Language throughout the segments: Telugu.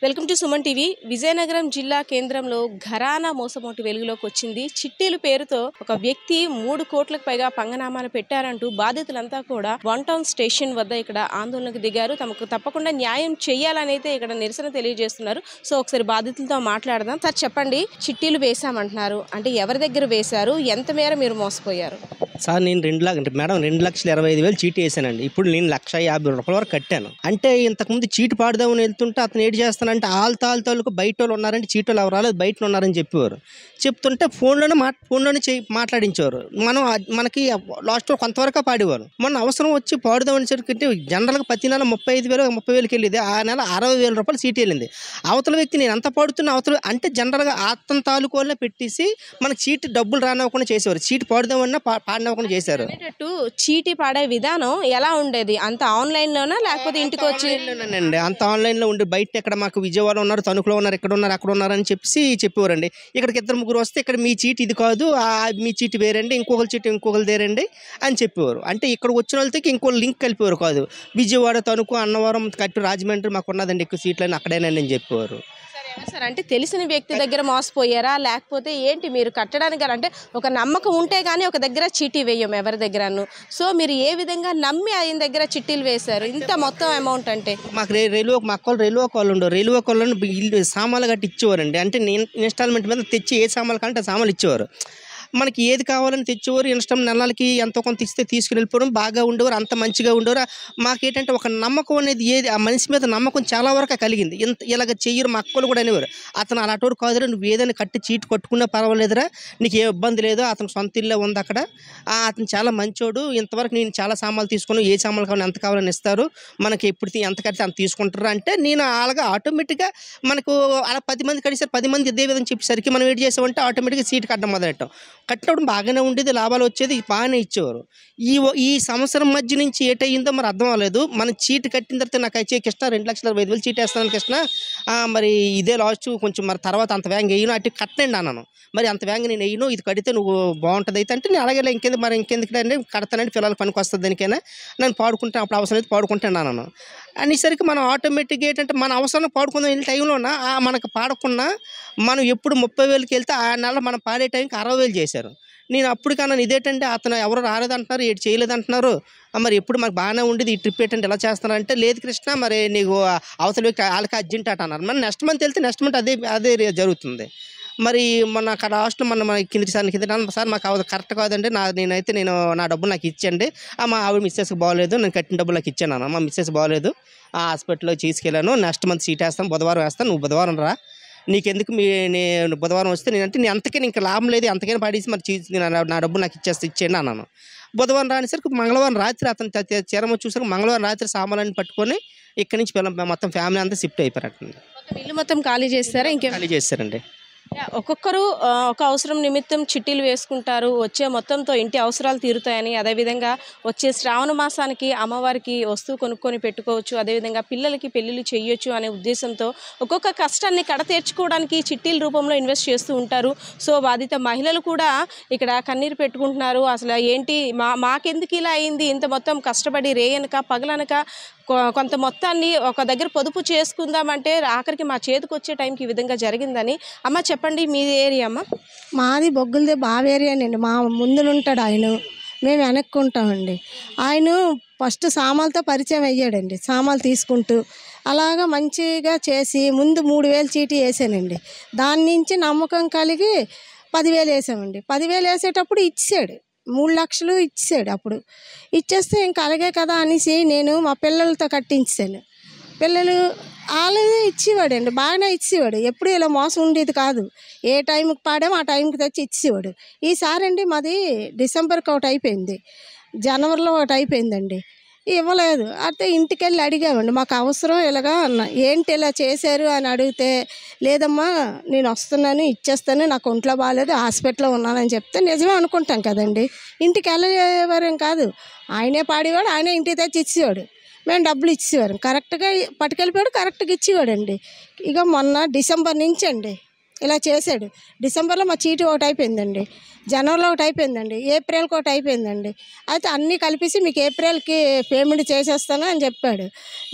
Welcome to Suman TV. Vizianagaram జిల్లా కేంద్రంలో ఘరానా మోసమోటి వెలుగులోకి వచ్చింది. చిట్టీలు పేరుతో ఒక వ్యక్తి 3 కోట్లకు పైగా పంగనామాలు పెట్టారంటూ బాధితులంతా కూడా వన్ టౌన్ స్టేషన్ వద్ద ఇక్కడ ఆందోళనకు దిగారు. తమకు తప్పకుండా న్యాయం చేయాలనైతే ఇక్కడ నిరసన తెలియజేస్తున్నారు. సో ఒకసారి బాధితులతో మాట్లాడదాం. సార్ చెప్పండి, చిట్టీలు వేశామంటున్నారు, అంటే ఎవరి దగ్గర వేశారు, ఎంత మేర మీరు మోసపోయారు? సార్ నేను 2,25,000 చీటీ వేసానండి. ఇప్పుడు నేను 1,50,000 వరకు కట్టాను. అంటే ఇంతకుముందు చీటు పాడదామని వెళ్తుంటే అతను ఏడు చేస్తానంటే తాలూకు బయట వాళ్ళు ఉన్నారంటే చీటలు ఎవరు రాలేదు, బయట ఉన్నారని చెప్పేవారు. చెప్తుంటే ఫోన్లోనే మాట్లాడించేవారు. మనకి లాస్ట్ కొంతవరకు పాడేవారు. మొన్న అవసరం వచ్చి పాడుదామని సరికి జనరల్గా ప్రతి నెల 35,000-30,000 వెళ్ళేది. ఆ నెల 60,000 రూపాయలు చీటీ వెళ్ళింది. అవతల వ్యక్తి నేను ఎంత పాడుతున్నా అవతల అంటే జనరల్గా అతని తాలూకు వాళ్ళే పెట్టేసి మనకి చీటి డబ్బులు రానివ్వకుండా చేసేవారు. చీటి పాడుదామన్నా పాడినవ్వకుండా చేశారు. చీటీ పాడే విధానం ఎలా ఉండేది? అంత ఆన్లైన్లోనా లేకపోతే ఇంటికి వచ్చి? అండి అంత ఆన్లైన్లో ఉండి బయట ఇక్కడ మాకు విజయవాడ ఉన్నారు, తణుకులో ఉన్నారు, ఇక్కడ ఉన్నారు, అక్కడ ఉన్నారు అని చెప్పేవారండి. ఇక్కడికి 2-3 వస్తే ఇక్కడ మీ చీటి ఇది కాదు, మీ చీటి వేరండి, ఇంకొకరి చీటి ఇంకొకరు దేరండి అని చెప్పేవారు. అంటే ఇక్కడ వచ్చిన వాళ్ళకి ఇంకో లింక్ కలిపేవారు కాదు. విజయవాడ, తణుకు, అన్నవరం, కట్టు, రాజమండ్రి మాకు ఉన్నదండి ఎక్కువ సీట్లని అక్కడేనండి అని చెప్పేవారు. సార్ అంటే తెలిసిన వ్యక్తి దగ్గర మోసపోయారా లేకపోతే ఏంటి? మీరు కట్టడానికి అంటే ఒక నమ్మకం ఉంటే కానీ ఒక దగ్గర చీటీ వేయం ఎవరి దగ్గరను. సో మీరు ఏ విధంగా నమ్మి ఆయన దగ్గర చిట్టీలు వేశారు ఇంత మొత్తం అమౌంట్? అంటే మాకు మా అక్క రైల్వే కాల్ ఉండవు. రైల్వే కాళ్ళని ఇల్లు సామాన్లు గట్టి ఇచ్చేవారండి. అంటే ఇన్స్టాల్మెంట్ మీద తెచ్చి ఏ సామాన్లు కంటే ఆ సామాన్లు ఇచ్చేవారు. మనకి ఏది కావాలని తెచ్చేవారు. నెలలకి ఎంతో కొంత ఇస్తే తీసుకుని వెళ్ళిపోవడం బాగా ఉండేవారు, అంత మంచిగా ఉండేవారు. మాకేంటంటే ఒక నమ్మకం అనేది ఏది ఆ మనిషి మీద నమ్మకం చాలా వరకు కలిగింది. ఇలాగ చెయ్యరు. మా అక్కలు కూడా అనేవారు, అతను అలాంటి కాదురా, నువ్వు ఏదైనా కట్టి చీటు కట్టుకున్నా పర్వాలేదురా, నీకు ఏ ఇబ్బంది లేదు, అతను సొంత ఇల్లే ఉంది అక్కడ, అతను చాలా మంచోడు, ఇంతవరకు నేను చాలా సామాన్లు తీసుకున్నాను, ఏ సామాన్లు కావాలని ఎంత కావాలని ఇస్తారు, మనకి ఎప్పుడు ఎంత కడితే అంత తీసుకుంటారు అంటే నేను అలాగా ఆటోమేటిక్గా మనకు అలా 10 మంది కడిసారు, 10 మంది ఇదే విధంగా చెప్పేసరికి మనం ఏం చేసామంటే ఆటోమేటిక్గా సీటు కట్టడం మొదలెట్టాం. కట్టినప్పుడు బాగానే ఉండేది, లాభాలు వచ్చేది, బాగానే ఇచ్చేవారు. ఈ సంవత్సరం మధ్య నుంచి ఏటయ్యిందో మరి అర్థం అవ్వలేదు. మన చీటు కట్టిన తర్వాత నాకు వచ్చే కృష్ణ 2,25,000 చీటు వేస్తాను కృష్ణ, మరి ఇదే లాస్ట్, కొంచెం మరి తర్వాత అంత వేగంగా వేయను, అటు కట్టండి అన్నాను. మరి అంత వేగంగా నేను వేయను, ఇది కడితే నువ్వు బాగుంటుంది అయితే అంటే నేను అలాగే ఇంకెందుకంటే కడతానండి, పిల్లలు పనికి వస్తుంది దానికైనా, నేను పాడుకుంటాను, అప్పుడు అవసరం అయితే పాడుకుంటాను అన్నాను. అనేసరికి మనం ఆటోమేటిక్గా ఏంటంటే మన అవసరం పాడుకుందాం వెళ్ళే టైంలోన మనకు పాడకుండా మనం ఎప్పుడు 30,000కి వెళ్తే ఆ నెల మనం పాడే టైంకి 60,000 చేశారు. నేను అప్పుడు కన్నా ఇదేంటంటే అతను ఎవరు రాలేదంటున్నారు, ఏడు చేయలేదంటున్నారు, మరి ఎప్పుడు మాకు బాగానే ఉండేది, ఈ ట్రిప్ ఏంటంటే ఎలా చేస్తున్నారంటే, లేదు కృష్ణ మరి నీకు అవతల వ్యక్తి వాళ్ళకి అర్జెంట్ అట అన్నారు. మరి నెక్స్ట్ మంత్ వెళ్తే నెక్స్ట్ మంత్ అదే జరుగుతుంది. మరి మొన్న అక్కడ లాస్ట్లో మన కింద సార్ మాకు కరెక్ట్ కాదండి, నేను నా డబ్బులు నాకు ఇచ్చండి, మా ఆవిడ మిస్సెస్కి బాగోలేదు, నేను కట్టిన డబ్బులు నాకు ఇచ్చాను అన్న, మా మిస్సెస్ బాగోలేదు, ఆ హాస్పిటల్లో తీసుకెళ్ళాను, నెక్స్ట్ మంత్ సీట్ వేస్తాను, బుధవారం వేస్తాను, నువ్వు బుధవారం రా, నీకెందుకు నేను బుధవారం వస్తే నేనంటే నేను అంతకైనా ఇంకా లాభం లేదు, అంతకైనా పాడేసి మరి నా డబ్బు నాకు ఇచ్చేయండి అన్నాను. బుధవారం రానిసరికి మంగళవారం రాత్రి అతను చీరమ చూసరికి మంగళవారం రాత్రి సామాన్లు పట్టుకొని ఇక్కడి నుంచి మొత్తం ఫ్యామిలీ అంతా షిఫ్ట్ అయిపోయారండి. ఇల్లు మొత్తం ఖాళీ చేస్తారా? ఇంకేం ఖాళీ చేస్తారండి. ఒక్కొక్కరు ఒక అవసరం నిమిత్తం చిట్టీలు వేసుకుంటారు, వచ్చే మొత్తంతో ఇంటి అవసరాలు తీరుతాయని, అదేవిధంగా వచ్చే శ్రావణ మాసానికి అమ్మవారికి వస్తువు కొనుక్కొని పెట్టుకోవచ్చు, అదేవిధంగా పిల్లలకి పెళ్ళిళ్ళు చేయొచ్చు అనే ఉద్దేశంతో ఒక్కొక్క కష్టాన్ని కడతీర్చుకోవడానికి చిట్టీల రూపంలో ఇన్వెస్ట్ చేస్తూ ఉంటారు. సో బాధిత మహిళలు కూడా ఇక్కడ కన్నీరు పెట్టుకుంటున్నారు. అసలు ఏంటి మాకెందుకు ఇలా అయింది, ఇంత మొత్తం కష్టపడి రేయనక పగలనక కొంత మొత్తాన్ని ఒక దగ్గర పొదుపు చేసుకుందామంటే ఆఖరికి మా చేతికి వచ్చే టైంకి ఈ విధంగా జరిగిందని. అమ్మ చెప్పండి, మీది ఏరియా అమ్మ? మాది బొగ్గులది బావి ఏరియానండి. మా ముందునుంటాడు ఆయన, మేము వెనక్కుంటామండి. ఆయన ఫస్ట్ సామాన్లతో పరిచయం అయ్యాడండి, సామాన్లు తీసుకుంటూ అలాగా మంచిగా చేసి ముందు 3,000 చీటీ వేసానండి. దాని నుంచి నమ్మకం కలిగి 10,000 వేసామండి. 10,000 వేసేటప్పుడు ఇచ్చాడు, 3 లక్షలు ఇచ్చాడు. అప్పుడు ఇచ్చేస్తే ఇంకా అలాగే కదా అనేసి నేను మా పిల్లలతో కట్టించాను. పిల్లలు వాళ్ళే ఇచ్చేవాడండి, బాగానే ఇచ్చేవాడు, ఎప్పుడు ఇలా మోసం ఉండేది కాదు. ఏ టైంకి పాడామో ఆ టైంకి తెచ్చి ఇచ్చేవాడు. ఈసారి అండి మాది డిసెంబర్కి ఒకటి అయిపోయింది, జనవరిలో ఒకటి అయిపోయిందండి, ఇవ్వలేదు. అయితే ఇంటికి వెళ్ళి అడిగామండి, మాకు అవసరం ఇలాగా అన్న, ఏంటి ఇలా చేశారు అని అడిగితే, లేదమ్మా నేను వస్తున్నాను ఇచ్చేస్తాను, నాకు ఒంట్లో బాగాలేదు హాస్పిటల్లో ఉన్నానని చెప్తే నిజమే అనుకుంటాం కదండి. ఇంటికి వెళ్ళేవారేం కాదు, ఆయనే పాడేవాడు, ఆయనే ఇంటికి తెచ్చి ఇచ్చేవాడు, మేము డబ్బులు ఇచ్చేవారు, కరెక్ట్గా పట్టుకెళ్ళిపోయాడు, కరెక్ట్గా ఇచ్చేవాడండి. ఇక మొన్న డిసెంబర్ నుంచి అండి ఇలా చేశాడు. డిసెంబర్లో మా చీటీ ఒకటి అయిపోయిందండి, జనవరిలో ఒకటి అయిపోయిందండి, ఏప్రిల్కి ఒకటి అయిపోయిందండి. అయితే అన్నీ కలిపేసి మీకు ఏప్రిల్కి పేమెంట్ చేసేస్తాను అని చెప్పాడు.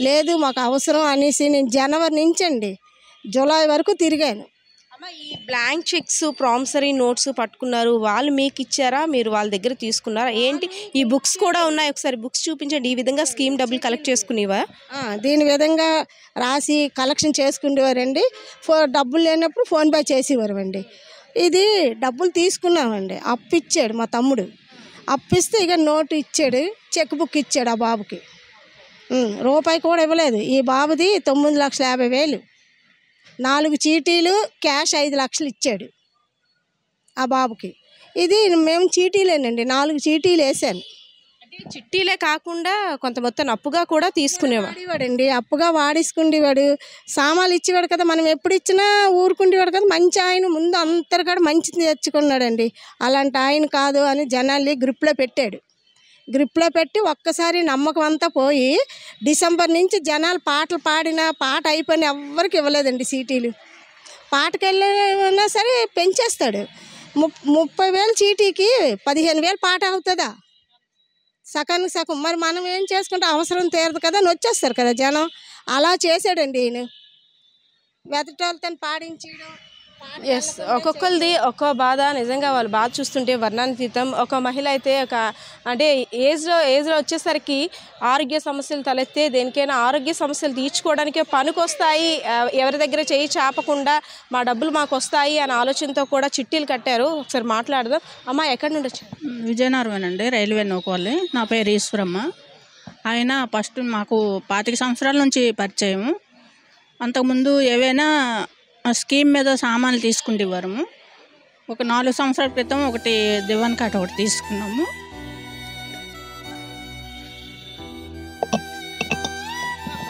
లేదు మాకు అవసరం అనేసి నేను జనవరి నుంచి అండి జూలై వరకు తిరిగాను. అమ్మ, ఈ బ్లాంక్ చెక్స్ ప్రామిసరీ నోట్స్ పట్టుకున్నారు, వాళ్ళు మీకు ఇచ్చారా, మీరు వాళ్ళ దగ్గర తీసుకున్నారా ఏంటి? ఈ బుక్స్ కూడా ఉన్నాయి, ఒకసారి బుక్స్ చూపించండి. ఈ విధంగా స్కీమ్ డబ్బులు కలెక్ట్ చేసుకునేవా? దీని విధంగా రాసి కలెక్షన్ చేసుకునేవారండి. డబ్బులు లేనప్పుడు ఫోన్పే చేసేవారండి. ఇది డబ్బులు తీసుకున్నామండి. అప్పు ఇచ్చాడు మా తమ్ముడు. అప్పిస్తే ఇక నోటు ఇచ్చాడు, చెక్ బుక్ ఇచ్చాడు ఆ బాబుకి. రూపాయి కూడా ఇవ్వలేదు. ఈ బాబుది 9,50,000, 4 చీటీలు, క్యాష్ 5 లక్షలు ఇచ్చాడు ఆ బాబుకి. ఇది మేము చీటీలేనండి, 4 చీటీలు వేసాను. అంటే చిట్టీలే కాకుండా కొంత మొత్తం అప్పుగా కూడా తీసుకునేవా? వాడేవాడండి, అప్పుగా వాడేసుకుండేవాడు. సామాన్లు ఇచ్చేవాడు కదా, మనం ఎప్పుడు ఇచ్చినా ఊరుకుండేవాడు కదా. మంచి ఆయన ముందు అందరికాడ మంచి తెచ్చుకున్నాడండి. అలాంటి ఆయన కాదు అని జనాల్ని గ్రిప్లో పెట్టాడు. గ్రిప్లో పెట్టి ఒక్కసారి నమ్మకం అంతా పోయి డిసెంబర్ నుంచి జనాలు పాటలు పాడిన పాట అయిపోయిన ఎవ్వరికి ఇవ్వలేదండి సీటీలు. పాటకి వెళ్ళినా సరే పెంచేస్తాడు. 30,000 చీటీకి 15,000 పాట అవుతుందా? సకానికి సగం. మరి మనం ఏం చేసుకుంటే అవసరం తీరదు కదా అని వచ్చేస్తారు కదా జనం. అలా చేశాడండి ఈయన. వెతటోళ్ళతో పాడించడం. ఎస్, ఒక్కొక్కరిది ఒక్కో బాధ. నిజంగా వాళ్ళ బాధ చూస్తుంటే వర్ణాతీతం. ఒక మహిళ అయితే అంటే ఏజ్లో వచ్చేసరికి ఆరోగ్య సమస్యలు తలెత్తే, దేనికైనా ఆరోగ్య సమస్యలు తీర్చుకోవడానికే పనికొస్తాయి, ఎవరి దగ్గర చేయి చాపకుండా మా డబ్బులు మాకు వస్తాయి అనే ఆలోచనతో కూడా చిట్టీలు కట్టారు. ఒకసారి మాట్లాడదాం. అమ్మ, ఎక్కడి నుండి వచ్చారు? విజయనగరం అండి, రైల్వే నౌకవాలి. నా పేరు ఈశ్వరమ్మ. ఆయన ఫస్ట్ మాకు 25 సంవత్సరాల నుంచి పరిచయం. అంతకుముందు ఏవైనా స్కీమ్ మీద సామాన్లు తీసుకుంటేవారము. ఒక 4 సంవత్సరాల క్రితం ఒకటి దివాన్ కాట్ ఒకటి తీసుకున్నాము.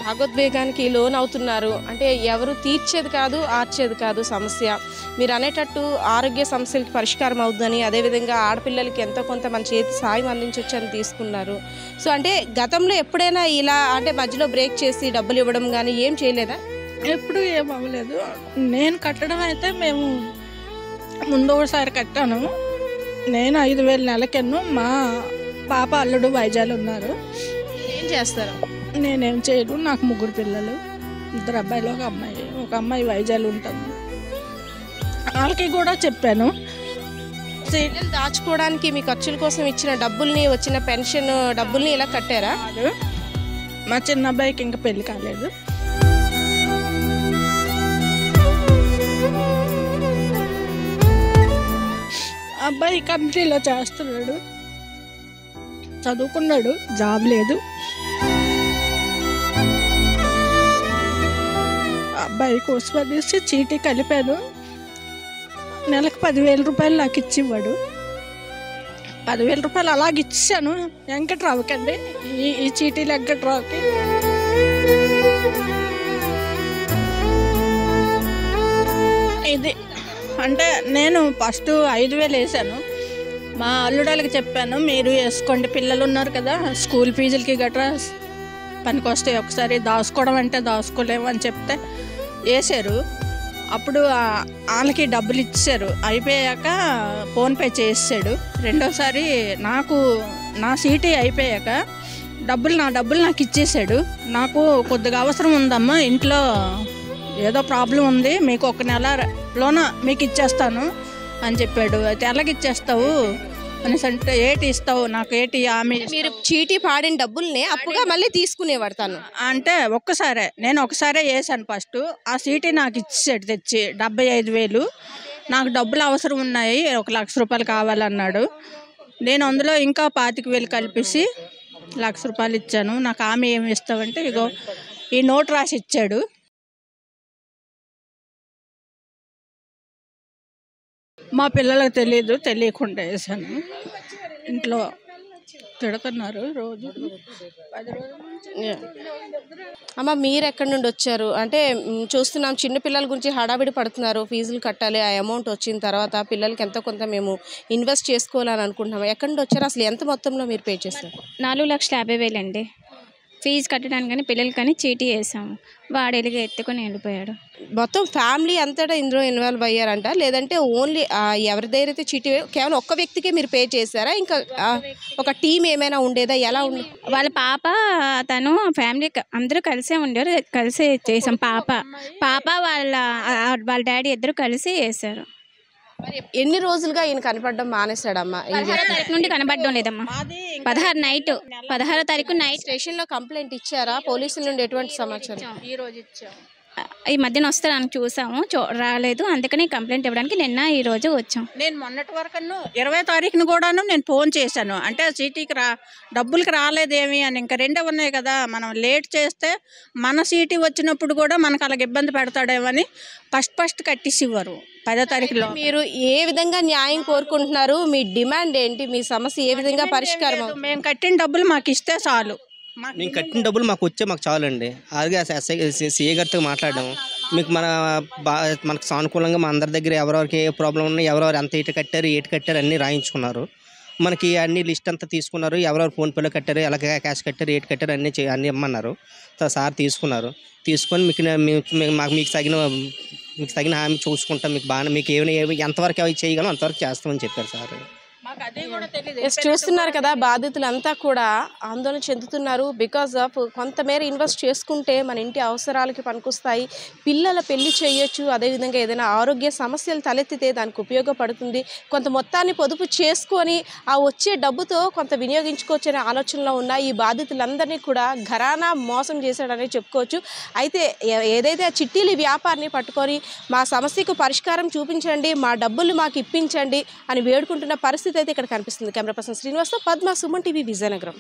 భాగోద్వేగానికి లోన్ అవుతున్నారు. అంటే ఎవరు తీర్చేది కాదు, ఆర్చేది కాదు సమస్య. మీరు అనేటట్టు ఆరోగ్య సమస్యలకి పరిష్కారం అవుతుందని, అదేవిధంగా ఆడపిల్లలకి ఎంతో కొంత మన చేతి సాయం అందించవచ్చు అని తీసుకున్నారు. సో అంటే గతంలో ఎప్పుడైనా ఇలా అంటే మధ్యలో బ్రేక్ చేసి డబ్బులు ఇవ్వడం కానీ ఏం చేయలేదా? ఎప్పుడు ఏం అవ్వలేదు. నేను కట్టడం అయితే మేము ముందు ఒకసారి కట్టాను. నేను 5,000 నెలకెన్ను. మా పాప అల్లుడు వైజాగ్ ఉన్నారు. ఏం చేస్తారు? నేనేం చేయను. నాకు 3 పిల్లలు, 2 అబ్బాయిలు, ఒక అమ్మాయి. ఒక అమ్మాయి వైజాగ్ ఉంటుంది. వాళ్ళకి కూడా చెప్పాను. పిల్లలు దాచుకోవడానికి మీ ఖర్చుల కోసం ఇచ్చిన డబ్బుల్ని, వచ్చిన పెన్షన్ డబ్బుల్ని ఇలా కట్టారా? మా చిన్న అబ్బాయికి ఇంకా పెళ్లి కాలేదు. అబ్బాయి కంపెనీలో చేస్తున్నాడు, చదువుకున్నాడు, జాబ్ లేదు. అబ్బాయి కోసం అనేసి చీటీ కలిపాను. నెలకు 10,000 రూపాయలు నాకు ఇచ్చివాడు. 10,000 రూపాయలు అలాగే ఇచ్చాను వెంకట్రావుకండి. ఈ చీటీలు వెంకట్రావుకి. ఇది అంటే నేను ఫస్ట్ 5,000 వేసాను. మా అల్లుడాలకి చెప్పాను, మీరు వేసుకోండి, పిల్లలు ఉన్నారు కదా, స్కూల్ ఫీజులకి గట్రా పనికొస్తాయి, ఒకసారి దాచుకోవడం అంటే దాచుకోలేము అని చెప్తే వేసారు. అప్పుడు వాళ్ళకి డబ్బులు ఇచ్చారు. అయిపోయాక ఫోన్పే చేసాడు. రెండోసారి నాకు నా సీటీ అయిపోయాక నా డబ్బులు నాకు ఇచ్చేసాడు. నాకు కొద్దిగా అవసరం ఉందమ్మా, ఇంట్లో ఏదో ప్రాబ్లం ఉంది, మీకు 1 నెలలోన మీకు ఇచ్చేస్తాను అని చెప్పాడు. అయితే ఎలాగ ఇచ్చేస్తావు అనేసి అంటే, ఏటి ఇస్తావు నాకు, ఏటి ఆమె. మీరు చీటీ పాడిన డబ్బుల్ని అప్పుగా మళ్ళీ తీసుకునేవాడు తను. అంటే నేను ఒకసారే వేసాను ఫస్ట్. ఆ సీటీ నాకు ఇచ్చాడు తెచ్చి 75,000. నాకు డబ్బులు అవసరం ఉన్నాయి, 1,00,000 రూపాయలు కావాలన్నాడు. నేను అందులో ఇంకా 25,000 కలిపేసి 1,00,000 రూపాయలు ఇచ్చాను. నాకు ఆమె ఏమి ఇస్తావంటే, ఇగో ఈ నోట్ రాసి ఇచ్చాడు. మా పిల్లలకు తెలియకుండా వేసాను. ఇంట్లో తిడుతున్నారు రోజు 10 రోజుల నుంచి. అమ్మ, మీరు ఎక్కడి నుండి వచ్చారు? అంటే చూస్తున్నాం చిన్నపిల్లల గురించి హడావిడి పడుతున్నారు, ఫీజులు కట్టాలి, ఆ అమౌంట్ వచ్చిన తర్వాత పిల్లలకి ఎంతో కొంత మేము ఇన్వెస్ట్ చేసుకోవాలని అనుకుంటున్నాము. ఎక్కడి నుండి వచ్చారు? అసలు ఎంత మొత్తంలో మీరు పే చేస్తారు? 4,50,000 అండి. ఫీజు కట్టడానికి కానీ పిల్లలకి కానీ చీటీ వేసాము. వాడు ఎత్తుకొని వెళ్ళిపోయాడు. మొత్తం ఫ్యామిలీ అంతటా ఇందులో ఇన్వాల్వ్ అయ్యారంట, లేదంటే ఓన్లీ ఎవరి దగ్గర అయితే చీటీ కేవలం ఒక్క వ్యక్తికే మీరు పే చేశారా, ఇంకా ఒక టీం ఏమైనా ఉండేదా, ఎలా ఉంది? వాళ్ళ పాప తను ఫ్యామిలీ అందరూ కలిసే ఉండారు, కలిసి చేసాం. పాప వాళ్ళ డాడీ ఇద్దరు కలిసి వేశారు. మరి ఎన్ని రోజులుగా ఈయన కనపడడం మానేశాడమ్మా? 16వ తారీఖు నుండి కనబడడం లేదమ్మా. 16వ తారీఖు నైట్ స్టేషన్లో కంప్లైంట్ ఇచ్చారా? పోలీసుల నుండి ఎటువంటి సమాచారం? ఈ రోజు ఇచ్చాము. ఈ మధ్యన వస్తారని చూసాము, రాలేదు. అందుకని కంప్లైంట్ ఇవ్వడానికి నిన్న ఈ రోజు వచ్చాం. నేను మొన్నటి వరకు 20వ తారీఖున కూడాను నేను ఫోన్ చేశాను. అంటే సీటీకి డబ్బులకి రాలేదేమి అని. ఇంకా రెండే ఉన్నాయి కదా, మనం లేట్ చేస్తే మన సీటీ వచ్చినప్పుడు కూడా మనకు అలాగ ఇబ్బంది పెడతాడేమని ఫస్ట్ కట్టిసి ఇవ్వరు 10వ తారీఖులో. మీరు ఏ విధంగా న్యాయం కోరుకుంటున్నారు? మీ డిమాండ్ ఏంటి? మీ సమస్య ఏ విధంగా పరిష్కారం? మేము కట్టిన డబ్బులు మాకు ఇస్తే చాలు. మేము కట్టిన డబ్బులు మాకు చాలండి. అలాగే సీఏ గారితో మాట్లాడడం, మీకు మనకు సానుకూలంగా మా అందరి దగ్గర ఎవరెవరికి ఏ ప్రాబ్లం ఉన్నాయి, ఎవరెవరు ఎంత ఏటి కట్టారు అన్నీ రాయించుకున్నారు. మనకి అన్ని లిస్ట్ అంతా తీసుకున్నారు. ఎవరెవరు ఫోన్పేలో కట్టారు, ఎలా క్యాష్ కట్టారు, ఏటి కట్టారు అన్నీ ఇమ్మన్నారు. సార్ తీసుకొని మీకు తగిన హామీ చూసుకుంటాం, మీకు బాగా మీకు ఎంతవరకు అవి చేయగలం అంతవరకు చేస్తామని చెప్పారు సార్. చూస్తున్నారు కదా, బాధితులంతా కూడా ఆందోళన చెందుతున్నారు. బికాజ్ ఆఫ్ కొంతమేర ఇన్వెస్ట్ చేసుకుంటే మన ఇంటి అవసరాలకి పనికొస్తాయి, పిల్లల పెళ్లి చేయొచ్చు, అదేవిధంగా ఏదైనా ఆరోగ్య సమస్యలు తలెత్తితే దానికి ఉపయోగపడుతుంది, కొంత మొత్తాన్ని పొదుపు చేసుకొని ఆ వచ్చే డబ్బుతో కొంత వినియోగించుకోవచ్చు అనే ఆలోచనలో ఉన్న ఈ బాధితులందరినీ కూడా ఘరానా మోసం చేశాడని చెప్పుకోవచ్చు. అయితే ఏదైతే ఆ చిట్టీలు వ్యాపారాన్ని పట్టుకొని మా సమస్యకు పరిష్కారం చూపించండి, మా డబ్బులు మాకు ఇప్పించండి అని వేడుకుంటున్న పరిస్థితి అయితే ఇక్కడ కనిపిస్తుంది. కెమెరా పర్సన్ శ్రీనివాస్తో పద్మ, సుమన్ టీవీ, విజయనగరం.